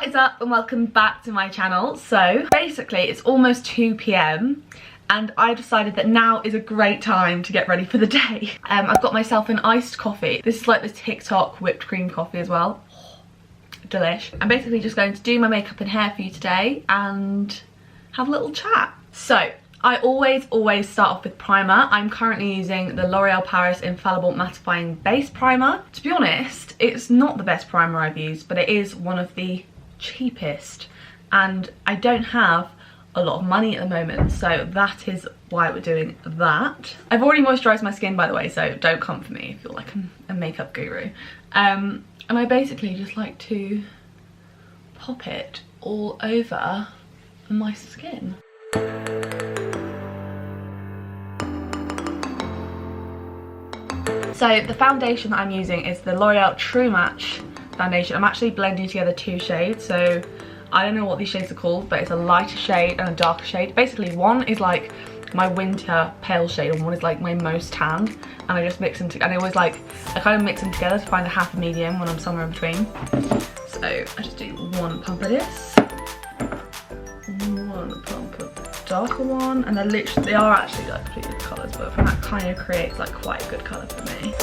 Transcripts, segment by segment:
What is up and welcome back to my channel. So basically it's almost 2 p.m. and I decided that now is a great time to get ready for the day. I've got myself an iced coffee. This is like the TikTok whipped cream coffee as well. Delish. I'm basically just going to do my makeup and hair for you today and have a little chat. So I always start off with primer. I'm currently using the L'Oreal Paris Infallible Mattifying Base Primer. To be honest, it's not the best primer I've used, but it is one of the cheapest. And I don't have a lot of money at the moment, so that is why we're doing that. I've already moisturised my skin, by the way, so don't come for me if you're like a makeup guru. And I basically just like to pop it all over my skin. So the foundation that I'm using is the L'Oreal True Match foundation. I'm actually blending together two shades, so I don't know what these shades are called, but it's a lighter shade and a darker shade. Basically one is like my winter pale shade and one is like my most tanned, and I just mix them together. And I kind of mix them together to find a happy medium when I'm somewhere in between. So I just do one pump of this, one pump of the darker one, and they are actually like completely different colours, but that kind of creates like quite a good colour for me.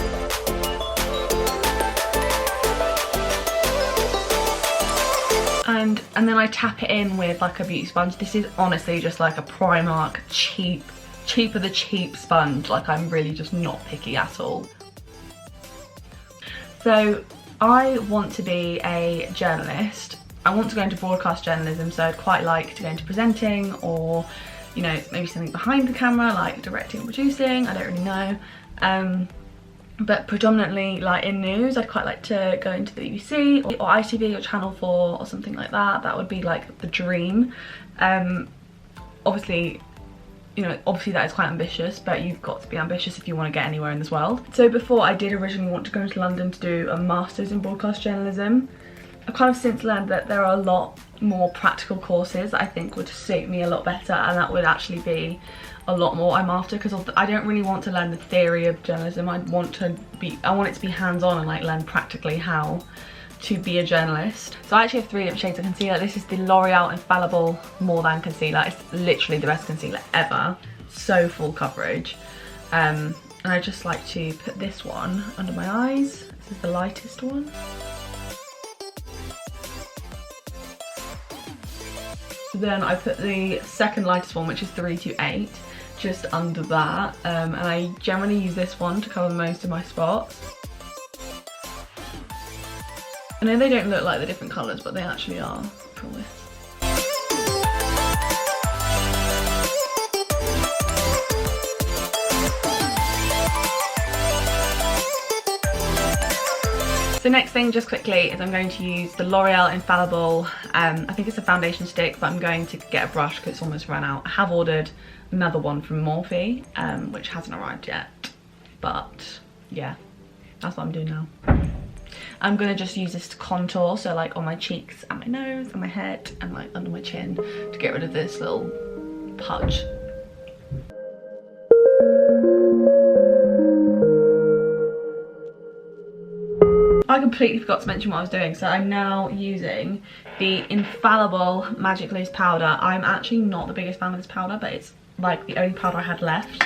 And then I tap it in with like a beauty sponge. This is honestly just like a Primark cheap of the cheap sponge. Like, I'm really just not picky at all. So I want to be a journalist. I want to go into broadcast journalism, so I'd quite like to go into presenting, or, you know, maybe something behind the camera like directing and producing. I don't really know. But predominantly like in news, I'd quite like to go into the BBC or ITV or Channel 4 or something like that. That would be like the dream. Obviously, you know, that is quite ambitious, but you've got to be ambitious if you want to get anywhere in this world. So before, I did originally want to go to London to do a master's in broadcast journalism. I've kind of since learned that there are a lot more practical courses that I think would suit me a lot better, and that would actually be a lot more I'm after, because I don't really want to learn the theory of journalism. I want it to be hands-on and like learn practically how to be a journalist. So I actually have 3 different shades of concealer. This is the L'Oreal Infallible More Than Concealer. It's literally the best concealer ever. So full coverage. And I just like to put this one under my eyes. This is the lightest one. Then I put the second lightest one, which is 328, just under that, and I generally use this one to cover most of my spots. I know they don't look like the different colours, but they actually are, I promise. So next thing, just quickly, is I'm going to use the L'Oreal Infallible, I think it's a foundation stick, but I'm going to get a brush because it's almost run out. I have ordered another one from Morphe, which hasn't arrived yet, but yeah, that's what I'm doing now. I'm going to just use this to contour, so like on my cheeks and my nose and my head and like under my chin, to get rid of this little pudge. I completely forgot to mention what I was doing. So I'm now using the Infallible Magic Loose Powder. I'm actually not the biggest fan of this powder, but it's like the only powder I had left.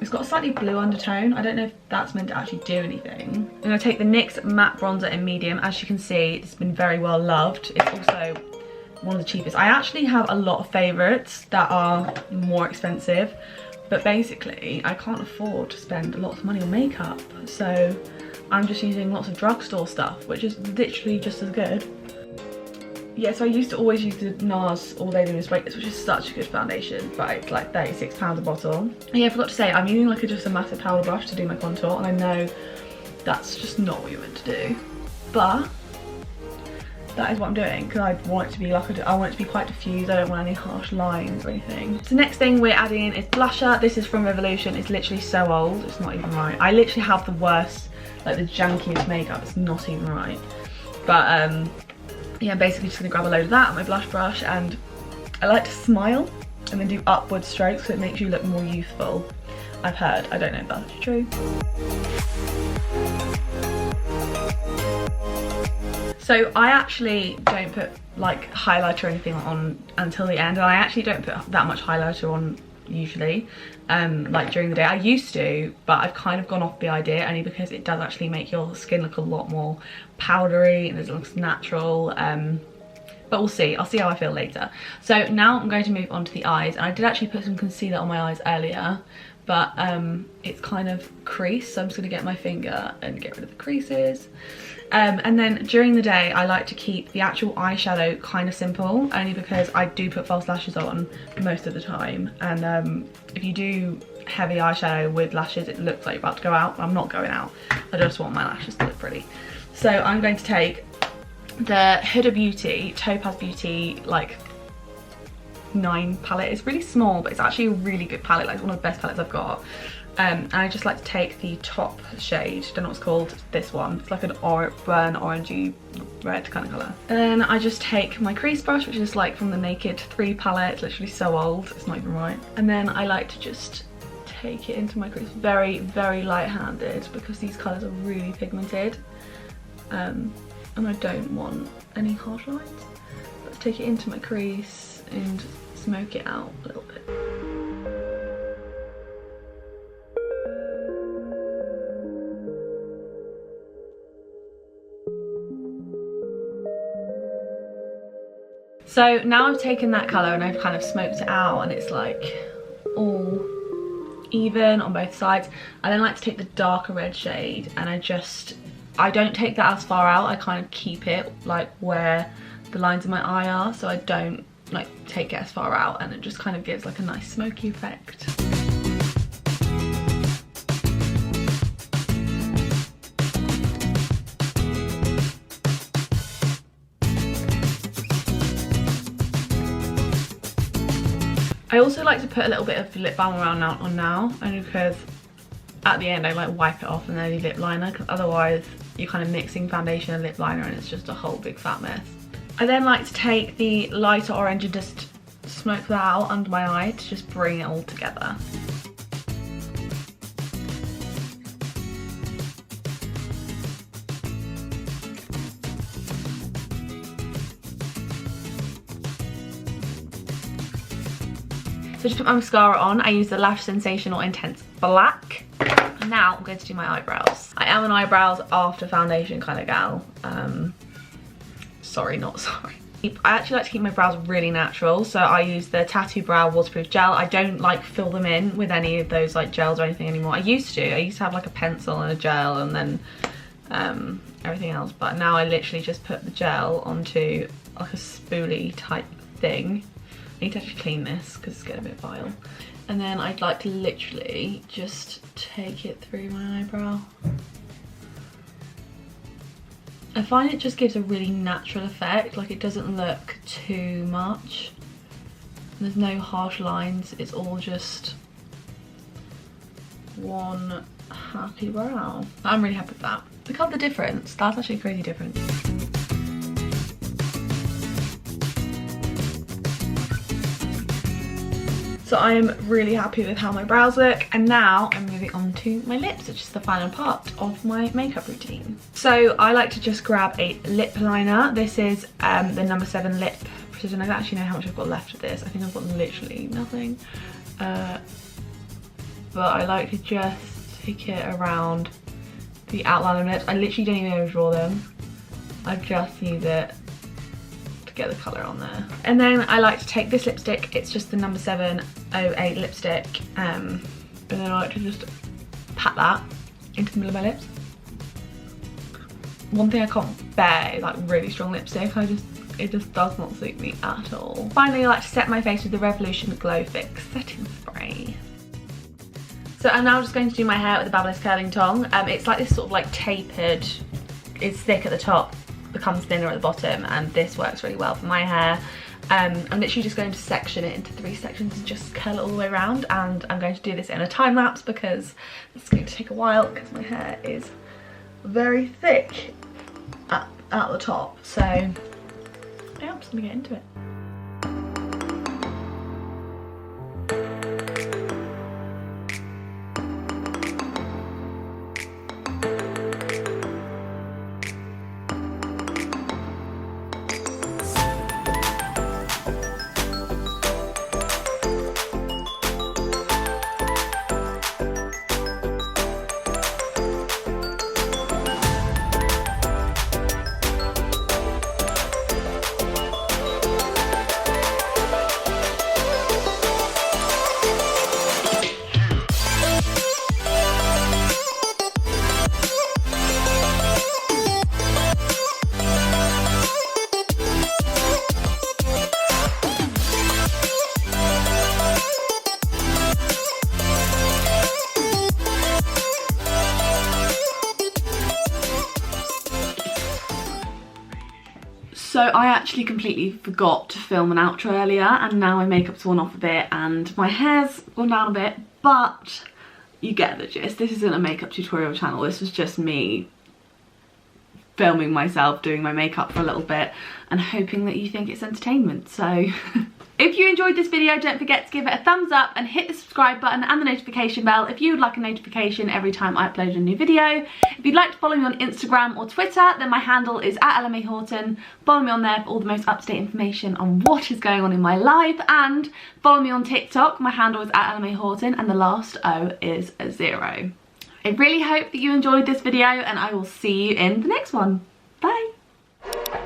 It's got a slightly blue undertone. I don't know if that's meant to actually do anything. I'm going to take the NYX Matte Bronzer in medium. As you can see, it's been very well loved. It's also one of the cheapest. I actually have a lot of favourites that are more expensive, but basically I can't afford to spend a lot of money on makeup, so I'm just using lots of drugstore stuff, which is literally just as good. Yeah, so I used to always use the NARS All Day Luminous Weightless, which is such a good foundation, but it's like £36 a bottle. And yeah, I forgot to say, I'm using like just a massive powder brush to do my contour, and I know that's just not what you're meant to do, but that is what I'm doing, because I want it to be like, I want it to be quite diffused. I don't want any harsh lines or anything. So next thing we're adding in is blusher. This is from Revolution. It's literally so old, it's not even right. I literally have the worst, like the jankiest makeup. It's not even right. But yeah, I'm basically just gonna grab a load of that on my blush brush, and I like to smile and then do upward strokes so it makes you look more youthful. I've heard, I don't know if that's true. So I actually don't put like highlighter or anything on until the end, and I actually don't put that much highlighter on usually, like during the day. I used to, but I've kind of gone off the idea, only because it does actually make your skin look a lot more powdery and it looks natural. But we'll see. I'll see how I feel later. So now I'm going to move on to the eyes, and I did actually put some concealer on my eyes earlier, but it's kind of creased, so I'm just going to get my finger and get rid of the creases. And then during the day I like to keep the actual eyeshadow kind of simple, only because I do put false lashes on most of the time, and if you do heavy eyeshadow with lashes it looks like you're about to go out. I'm not going out, I just want my lashes to look pretty. So I'm going to take the Huda Beauty Topaz Beauty like 9 palette. It's really small, but it's actually a really good palette, like it's one of the best palettes I've got. And I just like to take the top shade, don't know what it's called, this one. It's like an burnt orangey red kind of colour. And then I just take my crease brush, which is like from the Naked 3 palette. It's literally so old, it's not even right. And then I like to just take it into my crease, very, very light-handed, because these colours are really pigmented. And I don't want any harsh lines. Let's take it into my crease and smoke it out a little bit. So now I've taken that colour and I've kind of smoked it out, and it's like all even on both sides. I then like to take the darker red shade, and I don't take that as far out. I kind of keep it like where the lines of my eye are, so I don't like take it as far out, and it just kind of gives like a nice smoky effect. I also like to put a little bit of lip balm around now, only because at the end I like wipe it off and then the lip liner, because otherwise you're kind of mixing foundation and lip liner and it's just a whole big fat mess. I then like to take the lighter orange and just smoke that out under my eye to just bring it all together. So just put my mascara on. I use the Lash Sensational Intense Black. And now I'm going to do my eyebrows. I am an eyebrows after foundation kind of gal. Sorry, not sorry. I actually like to keep my brows really natural, so I use the Tattoo Brow Waterproof Gel. I don't like fill them in with any of those like gels or anything anymore. I used to have like a pencil and a gel and then everything else, but now I literally just put the gel onto like a spoolie type thing. I need to actually clean this because it's getting a bit vile. And then I'd like to literally just take it through my eyebrow. I find it just gives a really natural effect, like it doesn't look too much. There's no harsh lines, it's all just one happy brow. I'm really happy with that. Look at the difference, that's actually a crazy difference. So I'm really happy with how my brows look, and now I'm moving on to my lips, which is the final part of my makeup routine. So I like to just grab a lip liner. This is the number 7 Lip Precision. I don't actually know how much I've got left of this. I think I've got literally nothing. But I like to just take it around the outline of my lips. I literally don't even overdraw them. I just use it get the colour on there. And then I like to take this lipstick, it's just the number 708 lipstick, and then I like to just pat that into the middle of my lips. One thing I can't bear is like really strong lipstick. It just does not suit me at all. Finally, I like to set my face with the Revolution Glow Fix Setting Spray. So I'm now just going to do my hair with the Babyliss Curling Tong. It's like this sort of like tapered, it's thick at the top, becomes thinner at the bottom, and this works really well for my hair. I'm literally just going to section it into 3 sections and just curl it all the way around, and I'm going to do this in a time lapse because it's going to take a while because my hair is very thick at the top. So yeah, I'm just gonna get into it. So I actually completely forgot to film an outro earlier, and now my makeup's worn off a bit and my hair's gone down a bit, but you get the gist. This isn't a makeup tutorial channel, this was just me filming myself doing my makeup for a little bit and hoping that you think it's entertainment. So if you enjoyed this video, don't forget to give it a thumbs up and hit the subscribe button and the notification bell if you would like a notification every time I upload a new video. If you'd like to follow me on Instagram or Twitter, then my handle is @LMAHorton. Follow me on there for all the most up-to-date information on what is going on in my life, and follow me on TikTok. My handle is @LMAHorton and the last O is a 0. I really hope that you enjoyed this video, and I will see you in the next one. Bye!